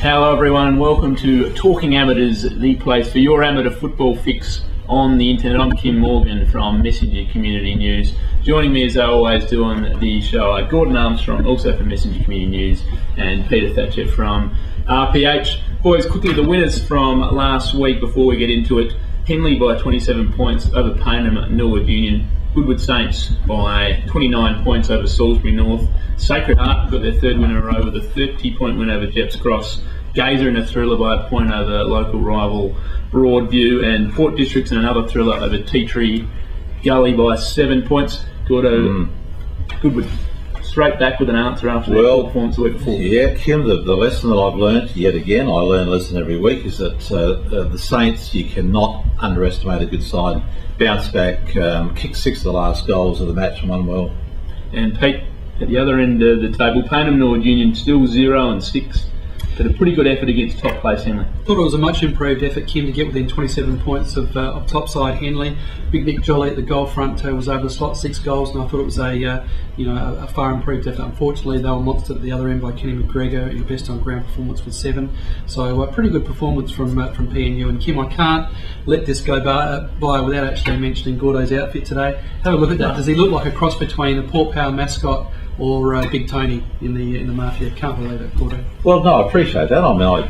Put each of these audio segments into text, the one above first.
Hello everyone and welcome to Talking Amateurs, the place for your amateur football fix on the internet. I'm Kim Morgan from Messenger Community News. Joining me as I always do on the show are Gordon Armstrong, also from Messenger Community News, and Peter Thatcher from RPH. Boys, quickly the winners from last week before we get into it. Henley by 27 points over Paynham Norwood Union. Goodwood Saints by 29 points over Salisbury North. Sacred Heart got their third win in a row with a 30-point win over Jeps Cross. Gazer in a thriller by a point over local rival Broadview, and Port Districts in another thriller over Tea Tree Gully by 7 points. Goodwood straight back with an answer after their poor performance the week before. Yeah, Kim, the lesson that I've learned yet again, I learn a lesson every week, is that the Saints, you cannot underestimate a good side. Bounce back, kicked 6 of the last goals of the match and won well. And Pete, at the other end of the table, Paynham Norwood Union still 0-6. But a pretty good effort against top place Henley. Thought it was a much improved effort, Kim, to get within 27 points of top side Henley. Big Nick Jolly at the goal front was over the slot, 6 goals, and I thought it was a far improved effort. Unfortunately, they were monstered at the other end by Kenny McGregor in the best on ground performance with 7. So a pretty good performance from PNU. And Kim, I can't let this go by without actually mentioning Gordo's outfit today. Have a look at that. Does he look like a cross between the Port Power mascot or Big Tony in the Mafia? Can't believe it, Gordo. Well, no, I appreciate that. I mean, I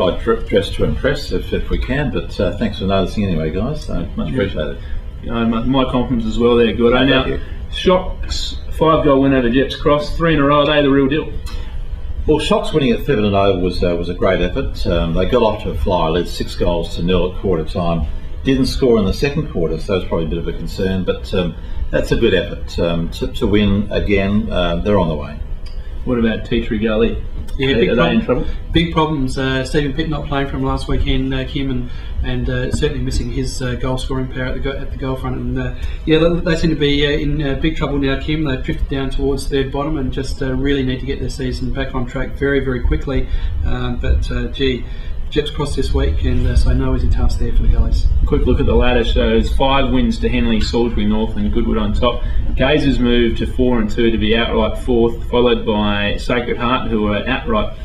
dress to impress if we can, but thanks for noticing anyway, guys. So much appreciated. My compliments as well there, Gordo. Now, Shock's 5-goal win over Jeps Cross, 3 in a row. Are they the real deal? Well, Shock's winning at 7-0 was a great effort. They got off to a flyer, led 6 goals to 0 at quarter time. Didn't score in the second quarter, so it's probably a bit of a concern, but that's a good effort to win again. They're on the way. What about Tea Tree Gully? Yeah, Are they in trouble? Big problems. Stephen Pitt not playing from last weekend, Kim, and certainly missing his goal scoring power at the goal front. And they seem to be in big trouble now, Kim. They've drifted down towards third bottom and just really need to get their season back on track very, very quickly. Jeps Cross this week, and so no easy task there for the Gullies. Quick look at the ladder shows 5 wins to Henley, Salisbury North and Goodwood on top. Gazers moved to 4-2 to be outright 4th, followed by Sacred Heart, who are outright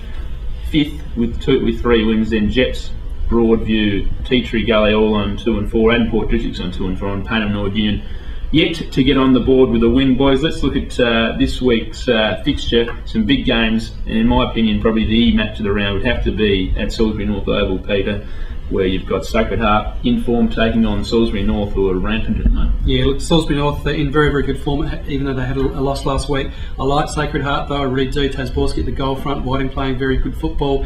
5th with 3 wins. Then Jeps, Broadview, Tea Tree Gully all on 2 and 4, and Port Districts on 2 and 4, and Paynham Norwood Union yet to get on the board with a win. Boys, let's look at this week's fixture. Some big games, and in my opinion probably the match of the round would have to be at Salisbury North Oval, Peter, where you've got Sacred Heart in form taking on Salisbury North, who are rampant at the moment. Yeah, look, Salisbury North in very, very good form, even though they had a loss last week. I like Sacred Heart though, I really do. Tasborski at the goal front, Whiting playing very good football.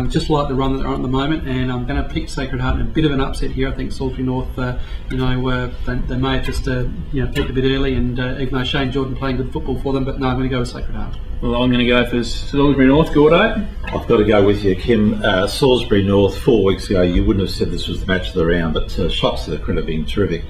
Just like the run that they're on at the moment, and I'm going to pick Sacred Heart in a bit of an upset here. I think Salisbury North, they may have just peaked a bit early, and even though Shane Jordan playing good football for them, but no, I'm going to go with Sacred Heart. Well, I'm going to go for Salisbury North, Gordo. I've got to go with you, Kim. Salisbury North, 4 weeks ago, you wouldn't have said this was the match of the round, but Shock's to the credit of being terrific.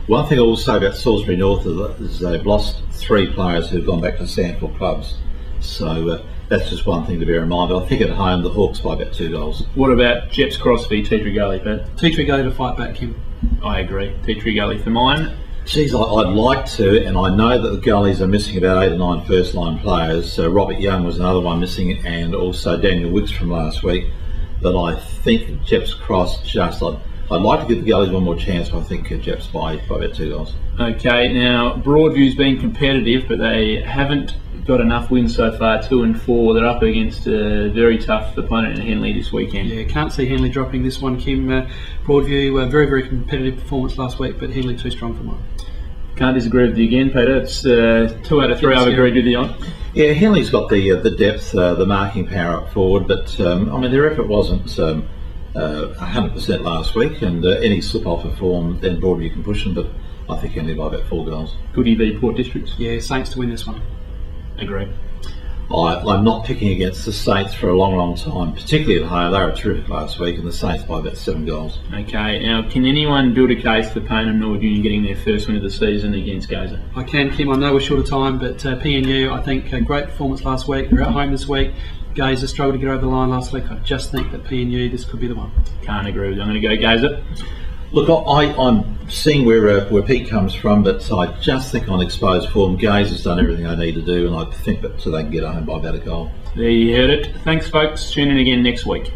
One thing I will say about Salisbury North is they've lost 3 players who've gone back to Sandford clubs. So that's just one thing to bear in mind. But I think at home, the Hawks by about 2 goals. What about Jeps Cross v Tea Tree Gully, Pete? Tea Tree Gully to fight back, Kim. I agree. Tea Tree Gully for mine. Geez, I'd like to, and I know that the Gullies are missing about 8 or 9 first-line players. Robert Young was another one missing, and also Daniel Wicks from last week. But I think Jeps Cross I'd like to give the Gullies one more chance, but I think Jeps by about 2 goals. Okay, now Broadview's been competitive, but they haven't got enough wins so far, 2 and 4. They're up against a very tough opponent in Henley this weekend. Yeah, can't see Henley dropping this one, Kim. Broadview, very, very competitive performance last week, but Henley too strong for mine. Can't disagree with you again, Peter. It's 2 out of 3 I've agreed with you on. Yeah, Henley's got the depth, the marking power up forward, but their effort wasn't 100% last week, and any slip off of form, then Broadview can push them, but I think Henley by about 4 goals. Goodie v Port Districts? Yeah, Saints to win this one. Agree. I'm not picking against the Saints for a long, long time, particularly at home. They were terrific last week, and the Saints by about 7 goals. Okay, now can anyone build a case for Paynham Norwood Union getting their first win of the season against Gazer? I can, Kim. I know we're short of time, but PNU, I think, a great performance last week. They're at home this week. Gazer struggled to get over the line last week. I just think that PNU, this could be the one. Can't agree with you. I'm going to go Gazer. Look, I'm seeing where Pete comes from, but I just think on exposed form, Gaze has done everything they need to do, and I think that so they can get home by about a goal. There you heard it. Thanks, folks. Tune in again next week.